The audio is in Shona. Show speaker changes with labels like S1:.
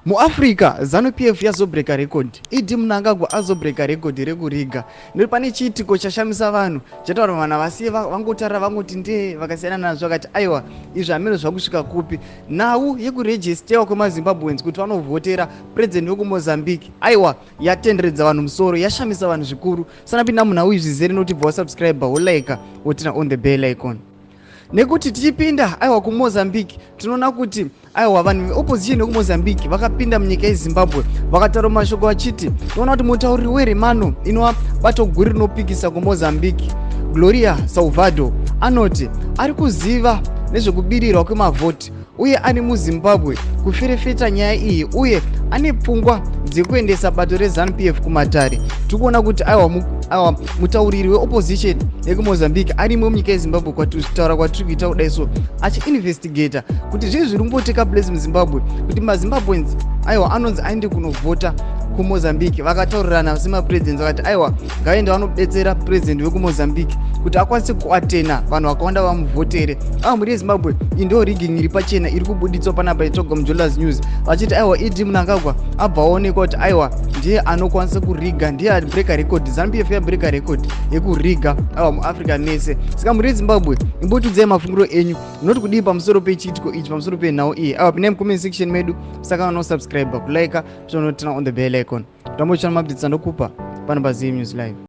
S1: Muafrica ZANU-PF yazobreaka record. Idi Mnangagwa azobreaka record rekuriga. Ndipo pane chiitiko chashamisa vanhu chataura vana vasiye vangotarira vangoti ndee vakasiyana nazvo vakati aiwa izvi hameno zvakusvika kupi. Nhau yekuregistewa kwemaZimbabweans kuti vanovhotera president wekuMozambique aiwa yatenderedza vanhu musoro, yashamisa vanhu zvikuru. Sanapinda munhau izvizere notibva wasubscriber wolaika wotina on the bell icon. Nekuti tichipinda aiwa kuMozambique tinoona kuti aiwa vanhu veopposition vekuMozambique vakapinda munyika yeZimbabwe vakataura mashoko vachiti tinoona kuti mutauriri weremano inova bato guru rinopikisa kuMozambique Gloria Salvador anoti ari kuziva nezvekubirirwa kwemavhoti uye ari muZimbabwe kuferefeta nyaya iyi uye ane pfungwa dzekuendesa bato reZANU-PF kumatare. Tikuona kuti aiwa mutauriri weopposition yekuMozambique arimwe munyika yeZimbabwe kutaura kwatiri kuita kudai so achiinvestigata kuti zvii zviri kumboteka place muZimbabwe kuti maZimbabweans aiwa anonzi aende kunovhota kuMozambique. Vakataurirana semapresidents vakati aiwa ngavaende vanobetsera president wekuMozambique kuti akwanise kuatena vanhu vakawanda vamuvhotere. Mhuri yeZimbabwe iyi ndiyo rigging iri pachena iri kubuditswa panapa itoga muJolas News vachiti aiwa Idi Mnangagwa abva aonekwa kuti aiwa ndiye anokwanisa kuriga, ndiye abreaka record. ZANU-PF yabreaka record yekuriga aiwa muAfrica nese. Saka mhuri yeZimbabwe imbotiudzai mafungiro enyu munoti kudii pamusoro pechiitiko ichi, pamusoro penhau iyi. Aiwa pinai mucomment section medu saka unosubscribe kulaika zvinotina on the bell icon. Tambochana mabditsa ndokupa pano paZim News Live.